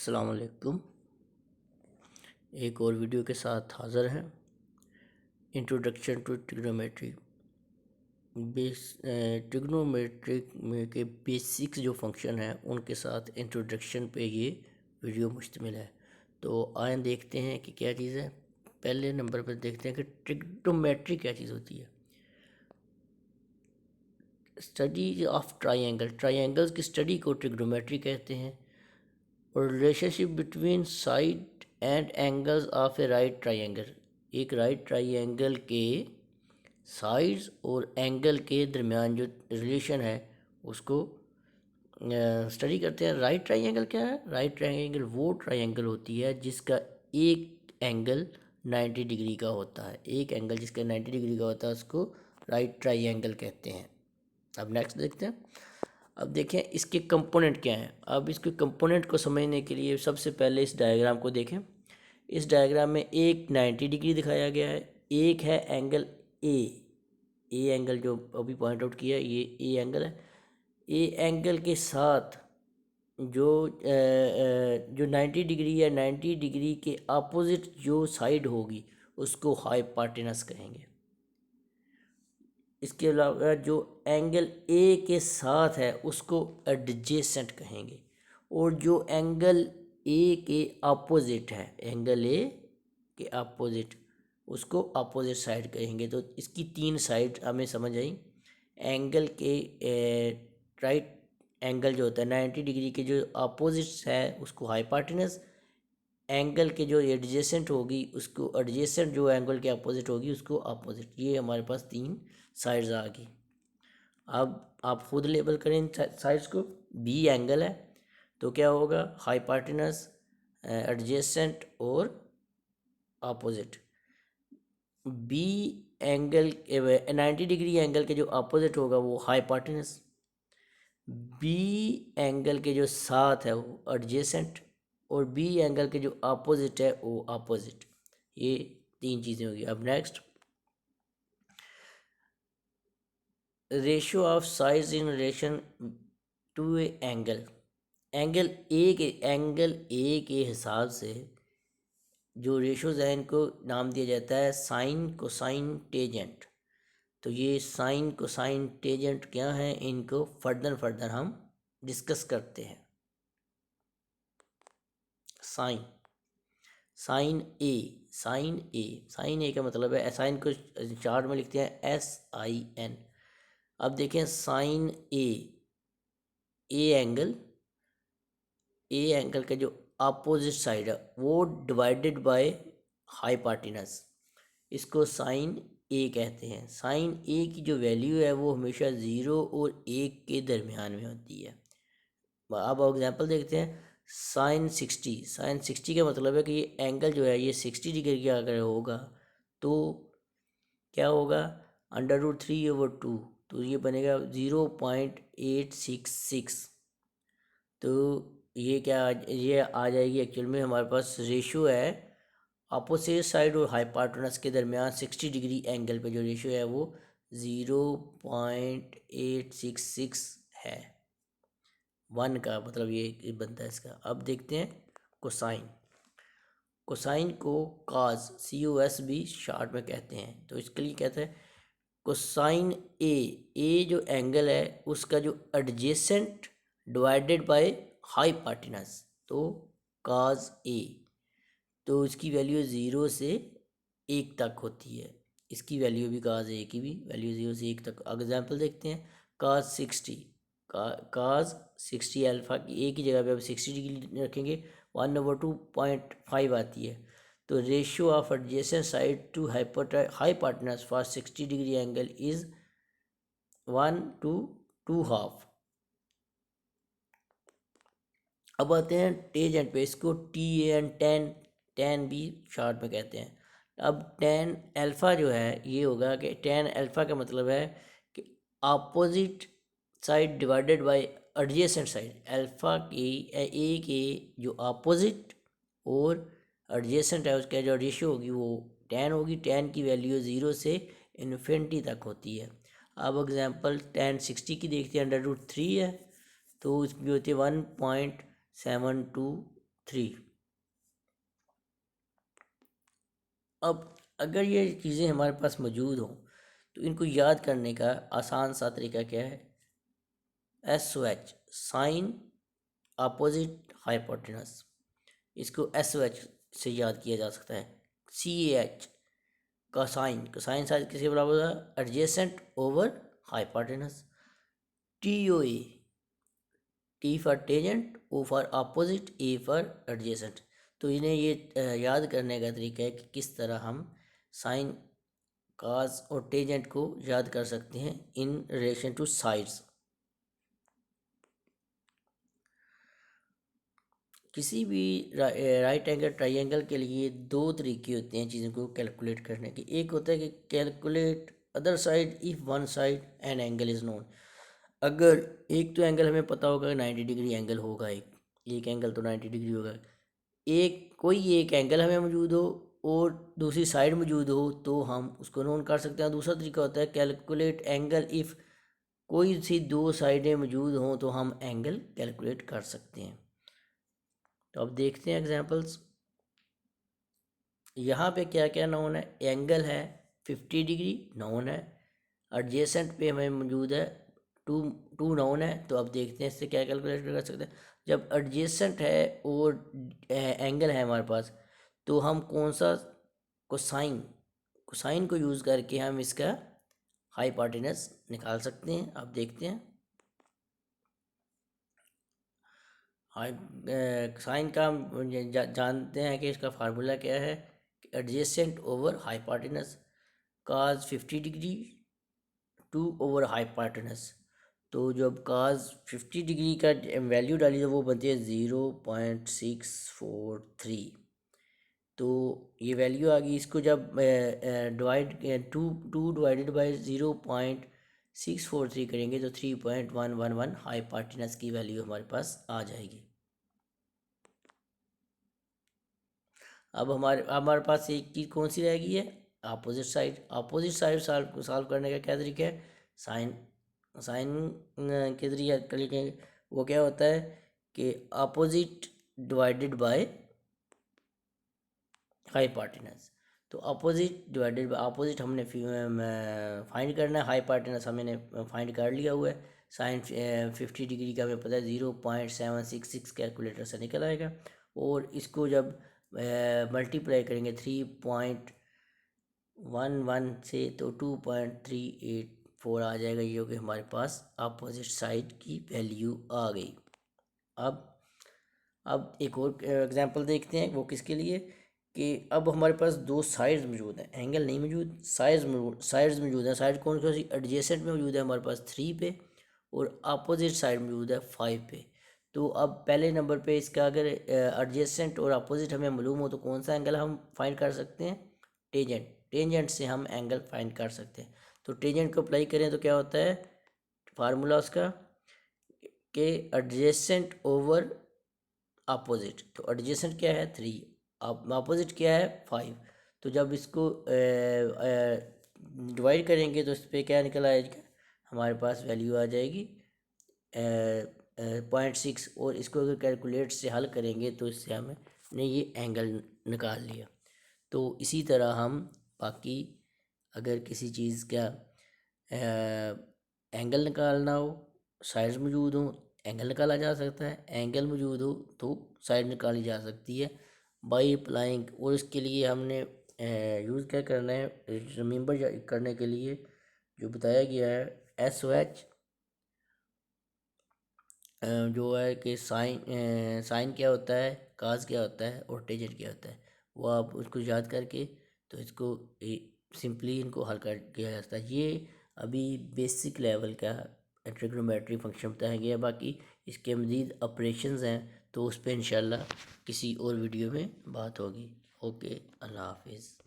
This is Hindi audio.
अस्सलाम वालेकुम। एक और वीडियो के साथ हाज़िर हैं। Introduction to trigonometry. ट्रिग्नोमेट्रिक में के बेसिक्स जो फंक्शन हैं उनके साथ इंट्रोडक्शन पे ये वीडियो मुश्तमिल है। तो आइए देखते हैं कि क्या चीज़ है। पहले नंबर पर देखते हैं कि ट्रिग्नोमेट्री क्या चीज़ होती है। स्टडी ऑफ ट्राइंगल्स की स्टडी को ट्रिग्नोमेट्री कहते हैं। और relationship between side and angles of A right triangle, एक राइट ट्राइंगल के साइड्स और एंगल के दरमियान जो रिलेशन है उसको स्टडी करते हैं। राइट ट्राइंगल क्या है? राइट ट्राइंगल वो ट्राइंगल होती है जिसका एक एंगल 90 डिग्री का होता है। एक एंगल जिसका 90 डिग्री का होता है उसको राइट ट्राइंगल कहते हैं। अब नेक्स्ट देखते हैं। अब देखें इसके कंपोनेंट क्या हैं। अब इसके कंपोनेंट को समझने के लिए सबसे पहले इस डायग्राम को देखें। इस डायग्राम में एक 90 डिग्री दिखाया गया है, एक है एंगल ए एंगल जो अभी पॉइंट आउट किया है, ये ए एंगल है। ए एंगल के साथ जो 90 डिग्री या 90 डिग्री के अपोजिट जो साइड होगी उसको हाइपोटेनस कहेंगे। इसके अलावा जो एंगल ए के साथ है उसको एडजेसेंट कहेंगे। और जो एंगल ए के अपोजिट है, एंगल ए के अपोजिट, उसको अपोजिट साइड कहेंगे। तो इसकी तीन साइड हमें समझ आई। एंगल के राइट एंगल जो होता है 90 डिग्री के जो अपोजिट है उसको हाइपोटेनस, एंगल के जो एडजेसेंट होगी उसको एडजेसेंट, जो एंगल के अपोजिट होगी उसको अपोजिट। ये हमारे पास तीन साइड्स आ गई। अब आप खुद लेबल करें इन साइड्स को। बी एंगल है तो क्या होगा? हाइपोटेनस, एडजेसेंट और opposite. B angle 90 degree angle के जो अपोजिट होगा वो हाइपोटेनस, बी एंगल के जो साथ है वो एडजेसेंट, और बी एंगल के जो अपोजिट है वो अपोजिट। ये तीन चीज़ें होगी। अब नेक्स्ट, रेशियो ऑफ साइज in relation to A angle. Angle A के हिसाब से जो रेशियोज हैं इनको नाम दिया जाता है साइन, कोसाइन, टेजेंट। तो ये साइन, कोसाइन, टेजेंट क्या है, इनको फर्दर हम डिस्कस करते हैं। साइन, साइन ए का मतलब है, साइन को चार्ट में लिखते हैं SIN। अब देखें साइन ए एंगल का जो अपोजिट साइड है वो डिवाइडेड बाय हाइपोटेनस, इसको साइन ए कहते हैं। साइन ए की जो वैल्यू है वो हमेशा 0 और 1 के दरमियान में होती है। अब एग्जांपल देखते हैं। साइन 60 का मतलब है कि ये एंगल जो है ये 60 डिग्री का अगर होगा तो क्या होगा? √3/2, तो ये बनेगा 0.866। तो ये आ जाएगी। एक्चुअल में हमारे पास रेशियो है अपोजिट साइड और हाइपोटेनस के दरमियान 60 डिग्री एंगल पे जो रेशियो है वो 0.866 है। 1 का मतलब ये बनता है इसका। अब देखते हैं कोसाइन। कोसाइन को COS भी शार्ट में कहते हैं। तो इसके लिए कहते हैं कोसाइन ए जो एंगल है उसका जो एडजेसेंट डिवाइडेड बाय हाइपोटेनस, तो cos A, तो इसकी वैल्यू 0 से 1 तक होती है। इसकी वैल्यू भी cos A की भी वैल्यू 0 से 1 तक। एग्जाम्पल देखते हैं। cos 60 अल्फ़ा की ए की जगह पे अब 60 डिग्री रखेंगे, 1/2.5 आती है। तो ratio of adjacent side to hypotenuse for 60 degree angle is 1:2.5। अब आते हैं टेंजेंट पे। इसको tan भी शॉर्ट में कहते हैं। अब tan अल्फ़ा जो है ये होगा कि tan अल्फ़ा का मतलब है कि opposite side divided by adjacent side. Alpha के ए के जो अपोजिट और एडजेसेंट है उसका जो रेशियो होगी वो tan होगी। tan की वैल्यू 0 से इन्फिनिटी तक होती है। अब एग्जांपल tan 60 की देखते हैं। √3 है तो इसकी होती है 1.72 3। अब अगर ये चीज़ें हमारे पास मौजूद हों तो इनको याद करने का आसान सा तरीका क्या है, SOH, साइन अपोजिट हाइपोटेनस, इसको SOH से याद किया जा सकता है। CAH, कोसाइन साइड किसके बराबर होगा, adjacent over hypotenuse. TOA, T for tangent, O for opposite, A for adjacent. तो इन्हें ये याद करने का तरीका है कि किस तरह हम साइन, काज और टेंजेंट को याद कर सकते हैं इन रिलेशन टू साइड्स। किसी भी राइट एंगल ट्राइंगल के लिए दो तरीके होते हैं चीज़ों को कैलकुलेट करने के। एक होता है कि calculate other side if one side an angle is known. अगर एक तो एंगल हमें पता होगा कि 90 डिग्री एंगल होगा, एक एंगल तो 90 डिग्री होगा, एक एंगल हमें मौजूद हो और दूसरी साइड मौजूद हो तो हम उसको नोन कर सकते हैं। दूसरा तरीका होता है कैलकुलेट एंगल इफ़ कोई सी दो साइडें मौजूद हों तो हम एंगल कैलकुलेट कर सकते हैं। तो अब देखते हैं एग्जांपल्स। यहाँ पे क्या क्या नोन है, एंगल है 50 डिग्री नोन है, एडजेसेंट पे हमें मौजूद है टू नोन है। तो अब देखते हैं इससे क्या कैलकुलेट कर सकते हैं। जब एडजेसेंट है और एंगल है हमारे पास तो हम कौन सा कोसाइन कोसाइन को यूज़ करके हम इसका हाइपोटेनस निकाल सकते हैं। अब देखते हैं। साइन का हम जानते हैं कि इसका फार्मूला क्या है, एडजेसेंट ओवर हाइपोटेनस, काज 50 डिग्री 2 ओवर हाइपोटेनस। तो जब काज 50 डिग्री का वैल्यू डाली तो वो बनती है 0.643। तो ये वैल्यू आ गई। इसको जब डिवाइड टू डिवाइडेड बाई 0.643 करेंगे तो 3.111 हाइपोटेनस की वैल्यू हमारे पास आ जाएगी। अब हमारे पास एक चीज़ कौन सी रह गई है, opposite side. Opposite side solve करने का क्या तरीका है, साइन साइन के जरिए तरीके। वो क्या होता है कि अपोजिट डिवाइडेड बाय हाइपोटेनस। तो अपोजिट डिवाइडेड बाय अपोजिट हमने फाइंड करना है, हाइपोटेनस हमने फाइंड कर लिया हुआ है। साइन 50 डिग्री का हमें पता है 0.766 कैलकुलेटर से निकल आएगा। और इसको जब मल्टीप्लाई करेंगे 3.11 से तो 2.384 आ जाएगा, जो कि हमारे पास अपोजिट साइड की वैल्यू आ गई। अब एक और एग्जांपल देखते हैं। वो किसके लिए कि अब हमारे पास दो साइड्स मौजूद हैं, एंगल नहीं मौजूद, साइड्स मौजूद हैं। साइड कौन सी, एडजेसेंट में मौजूद है हमारे पास 3 पे और अपोजिट साइड मौजूद है 5 पे। तो अब पहले नंबर पे इसका अगर एडजेसेंट और अपोजिट हमें मालूम हो तो कौन सा एंगल हम फाइंड कर सकते हैं, टेंजेंट से हम एंगल फाइंड कर सकते हैं। तो टेंजेंट को अप्लाई करें तो क्या होता है फार्मूला उसका कि एडजेसेंट ओवर अपोजिट। तो एडजेसेंट क्या है 3, अपोजिट क्या है 5। तो जब इसको डिवाइड करेंगे तो इस पर क्या निकल आएगा, हमारे पास वैल्यू आ जाएगी 0.6। और इसको अगर कैलकुलेट से हल करेंगे तो इससे हमने ये एंगल निकाल लिया। तो इसी तरह हम बाकी अगर किसी चीज़ का एंगल निकालना हो, साइड्स मौजूद हो, एंगल निकाला जा सकता है, एंगल मौजूद हो तो साइड निकाली जा सकती है बाई अप्लाइंग। और इसके लिए हमने यूज़ क्या करना है, रिमेंबर करने के लिए जो बताया गया है SOH, जो है कि साइन क्या होता है, काज क्या होता है और टेंजेंट क्या होता है, वो आप उसको याद करके तो इसको सिंपली इनको हल कर किया जा सकता है। ये अभी बेसिक लेवल का ट्रिग्नोमेट्री फंक्शन बताया गया। बाकी इसके मज़ीद ऑपरेशंस हैं तो उस पर इंशाल्लाह किसी और वीडियो में बात होगी। ओके, अल्लाह हाफिज़।